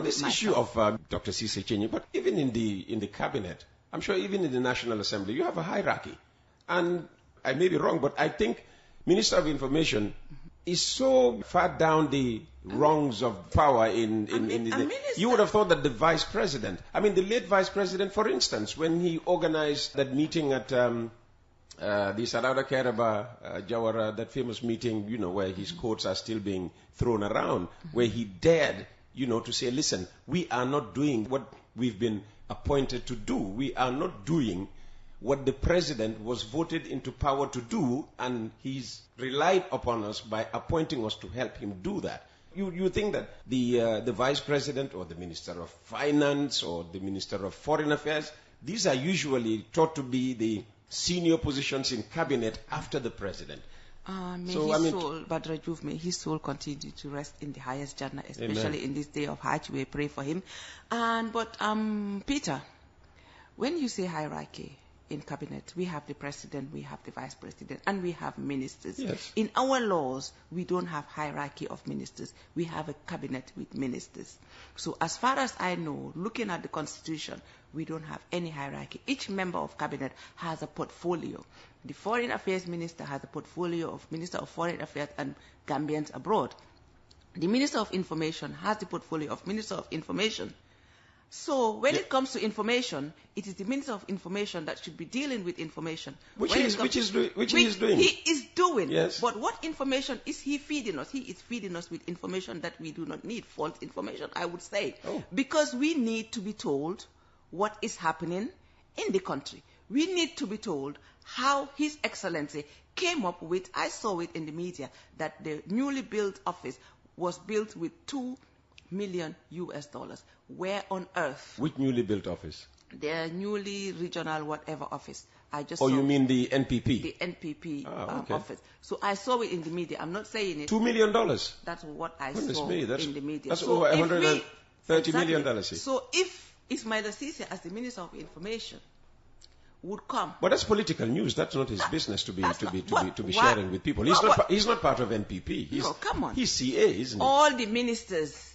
on this issue of Dr. Cissy Cheney, but even in the cabinet, I'm sure even in the National Assembly, you have a hierarchy. And I may be wrong, but I think Minister of Information is so far down the rungs of power you would have thought that the Vice President, the late Vice President, for instance, when he organized that meeting at the Sarada Keraba Jawara, that famous meeting, where his quotes are still being thrown around, where he dared, to say, listen, we are not doing what we've been appointed to do. We are not doing what the president was voted into power to do, and he's relied upon us by appointing us to help him do that. You think that the vice president or the minister of finance or the minister of foreign affairs, these are usually thought to be the senior positions in cabinet after the president. May his soul continue to rest in the highest Jannah, especially Amen. In this day of Hajj. We pray for him. But Peter, when you say hierarchy in cabinet, we have the president, we have the vice president, and we have ministers. Yes. In our laws, we don't have hierarchy of ministers. We have a cabinet with ministers. So as far as I know, looking at the constitution, we don't have any hierarchy. Each member of cabinet has a portfolio. The foreign affairs minister has a portfolio of Minister of Foreign Affairs and Gambians abroad. The Minister of Information has the portfolio of Minister of Information. So when it comes to information, it is the Minister of Information that should be dealing with information. Which he is doing. He is doing. Yes. But what information is he feeding us? He is feeding us with information that we do not need, false information, I would say. Oh. Because we need to be told what is happening in the country. We need to be told how His Excellency came up with, I saw it in the media, that the newly built office was built with $2 million. Where on earth? Which newly built office? The newly regional whatever office. You mean the NPP? The NPP office. So I saw it in the media. I'm not saying it. $2 million? That's what I saw in the media. That's over $130 million. So if Ismail Assisi, as the Minister of Information, would come. But that's political news. That's not his business to be sharing with people. He's not part of NPP. Come on. He's CA, isn't he? All the ministers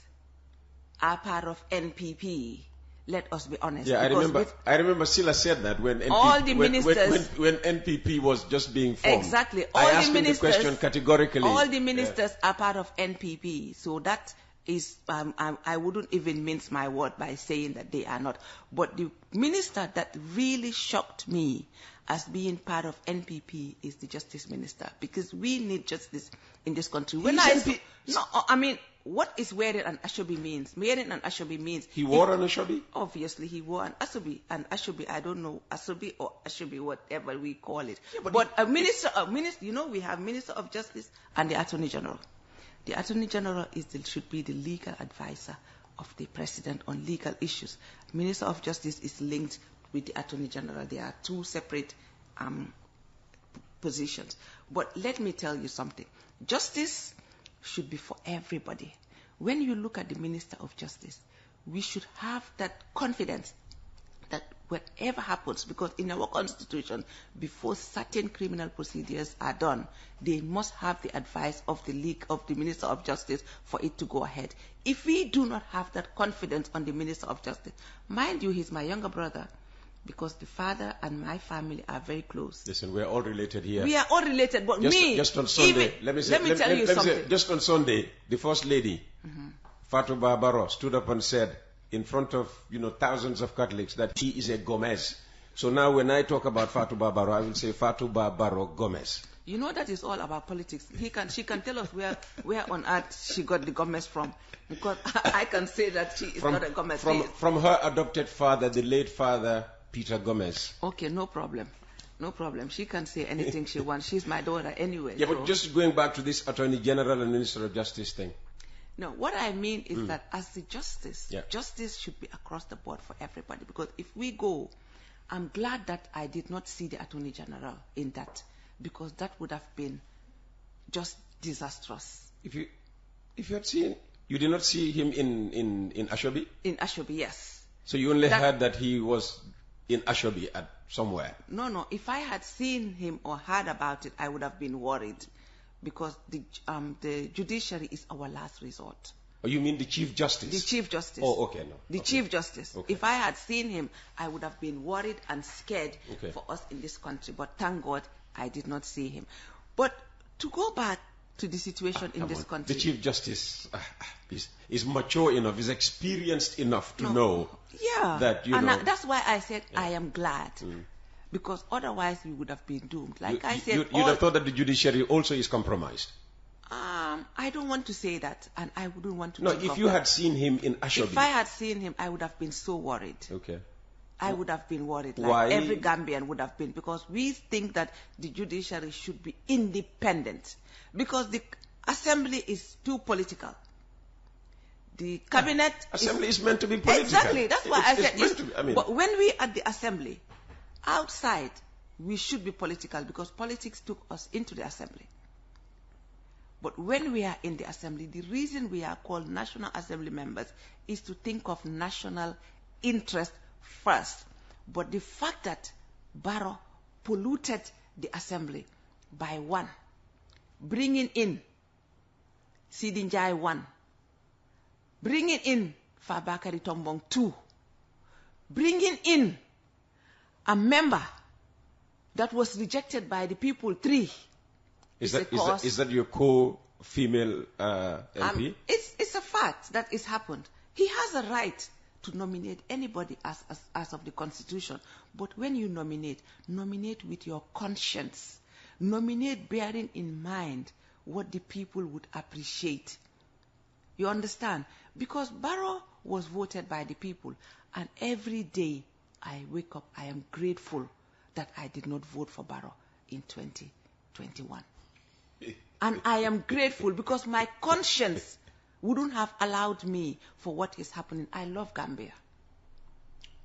are part of NPP. Let us be honest. Yeah, I remember Silla said that when NPP, all the ministers, when NPP was just being formed. Exactly. I asked him the question categorically. All the ministers are part of NPP. So that is, I wouldn't even mince my word by saying that they are not. But the minister that really shocked me as being part of NPP is the Justice Minister, because we need justice in this country. What is wearing an ashobi means? Wearing an ashobi means... He wore an ashobi? Obviously, he wore an ashobi. An ashobi, I don't know, ashobi or ashobi, whatever we call it. Yeah, but a minister, we have Minister of Justice and the Attorney General. The Attorney General should be the legal advisor of the President on legal issues. Minister of Justice is linked with the Attorney General. They are two separate positions. But let me tell you something. Justice should be for everybody. When you look at the Minister of Justice, we should have that confidence that whatever happens, because in our Constitution, before certain criminal procedures are done, they must have the advice of the Minister of Justice for it to go ahead. If we do not have that confidence on the Minister of Justice, mind you, he's my younger brother, because the father and my family are very close. Listen, we're all related here. We are all related, but just on Sunday, let me tell you something. Just on Sunday, the First Lady, Fatou Barrow, stood up and said in front of thousands of Catholics that he is a Gomez. So now when I talk about Fatou Barrow, I will say Fatou Barrow Gomez. You know that is all about politics. She can tell us where on earth she got the Gomez from, because I can say that she is not a Gomez. From her adopted father, the late father Peter Gomez. Okay, no problem. No problem. She can say anything she wants. She's my daughter anyway. Yeah, but just going back to this Attorney General and Minister of Justice thing. No, what I mean is that as the justice should be across the board for everybody. Because if we go, I'm glad that I did not see the Attorney General in that, because that would have been just disastrous. If you had seen, you did not see him in Ashobi? In Ashobi, yes. So you only heard that he was in Ashobi at somewhere? No. If I had seen him or heard about it, I would have been worried, because the judiciary is our last resort. Oh, you mean the Chief Justice? The Chief Justice. Oh, okay, no. The Okay. Chief Justice. Okay. If I had seen him, I would have been worried and scared Okay. for us in this country. But thank God I did not see him. But to go back to the situation in Come this on. country. The Chief Justice is mature enough, is experienced enough to know Yeah. that, you and know. that's why I said I am glad. Because otherwise we would have been doomed. Like I said, You'd have thought that the judiciary also is compromised. I don't want to say that, and I wouldn't want to. No, think if of you that. had seen him in Ashobi. If I had seen him, I would have been so worried. Okay. I would have been worried, like Why? every Gambian would have been, because we think that the judiciary should be independent, because the assembly is too political. The cabinet Assembly is meant to be political. Exactly, that's why I said. It's meant to be, I mean, but when we at the assembly, outside, we should be political, because politics took us into the assembly. But when we are in the assembly, the reason we are called National Assembly members is to think of national interest first. But the fact that Barrow polluted the assembly by one, bringing in Njai 1, bringing in Fabakary Tombong 2, bringing in a member that was rejected by the people 3. Is that your co-female MP? It's a fact that it's happened. He has a right to nominate anybody as of the Constitution. But when you nominate with your conscience. Nominate bearing in mind what the people would appreciate. You understand? Because Barrow was voted by the people, and every day I wake up, I am grateful that I did not vote for Barrow in 2021. And I am grateful because my conscience wouldn't have allowed me for what is happening. I love Gambia.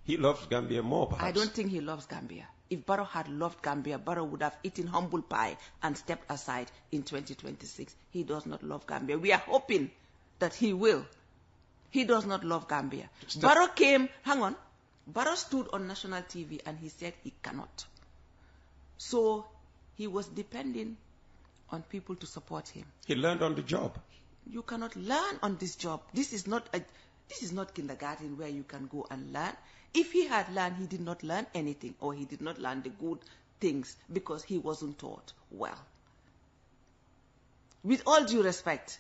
He loves Gambia more, perhaps. I don't think he loves Gambia. If Barrow had loved Gambia, Barrow would have eaten humble pie and stepped aside in 2026. He does not love Gambia. We are hoping that he will. He does not love Gambia. Barrow Barrow stood on national TV and he said he cannot. So he was depending on people to support him. He learned on the job. You cannot learn on this job. This is not kindergarten where you can go and learn. If he had learned, he did not learn anything, or he did not learn the good things because he wasn't taught well. With all due respect,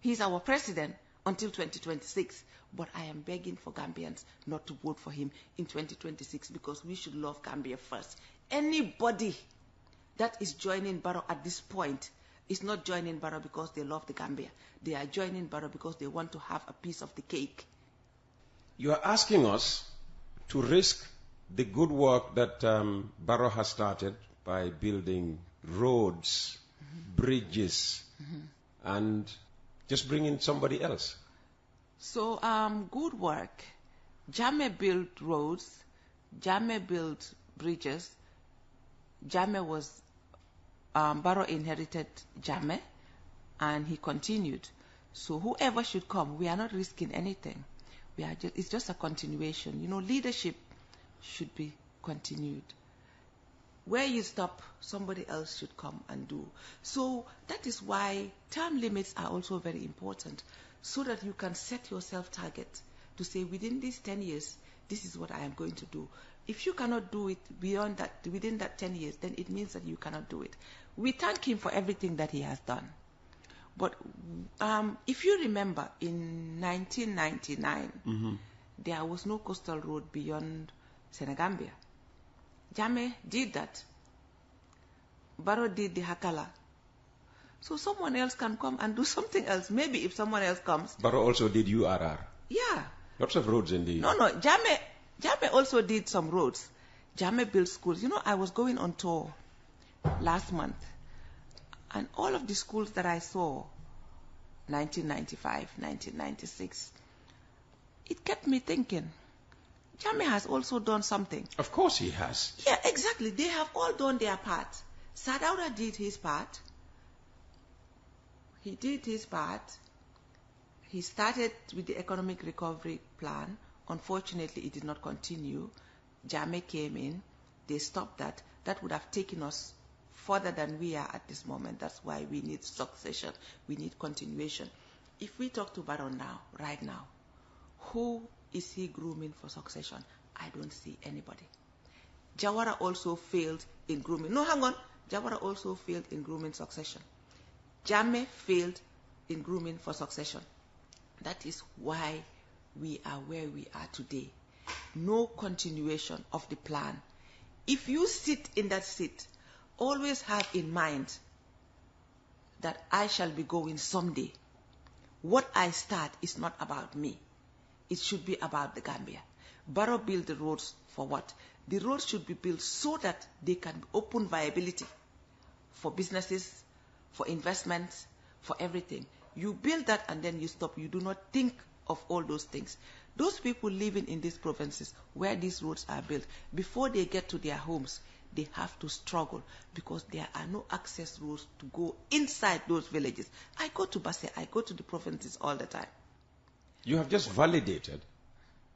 he's our president until 2026, but I am begging for Gambians not to vote for him in 2026 because we should love Gambia first. Anybody that is joining Barrow at this point is not joining Barrow because they love the Gambia. They are joining Barrow because they want to have a piece of the cake. You are asking us to risk the good work that Barrow has started by building roads, bridges, and just bring in somebody else. So, good work. Jammeh built roads. Jammeh built bridges. Jammeh was Barrow inherited Jammeh, and he continued. So whoever should come, we are not risking anything. It's just a continuation. Leadership should be continued. Where you stop, somebody else should come and do. So that is why term limits are also very important, so that you can set yourself targets to say within these 10 years, this is what I am going to do. If you cannot do it within that 10 years, then it means that you cannot do it. We thank him for everything that he has done. But if you remember, in 1999, there was no coastal road beyond Senegambia. Jammeh did that. Barrow did the Hakala. So someone else can come and do something else. Maybe if someone else comes. Barrow also did URR. Yeah. Lots of roads in the... No. Jammeh also did some roads. Jammeh built schools. I was going on tour last month. And all of the schools that I saw, 1995, 1996, it kept me thinking, Jammeh has also done something. Of course he has. Yeah, exactly. They have all done their part. Sadauda did his part. He did his part. He started with the economic recovery plan. Unfortunately, it did not continue. Jammeh came in. They stopped that. That would have taken us further than we are at this moment. That's why we need succession. We need continuation. if we talk to Barrow now, right now, who is he grooming for succession? I don't see anybody. Jawara also failed in grooming. No, hang on. Jawara also failed in grooming succession. Jammeh failed in grooming for succession. That is why we are where we are today. No continuation of the plan. If you sit in that seat, always have in mind that I shall be going someday. What I start is not about me. It should be about the Gambia. Barrow built the roads for what? The roads should be built so that they can open viability for businesses, for investments, for everything. You build that and then you stop. You do not think of all those things. Those people living in these provinces where these roads are built, before they get to their homes, they have to struggle because there are no access roads to go inside those villages. I go to Basse, I go to the provinces all the time. You have just validated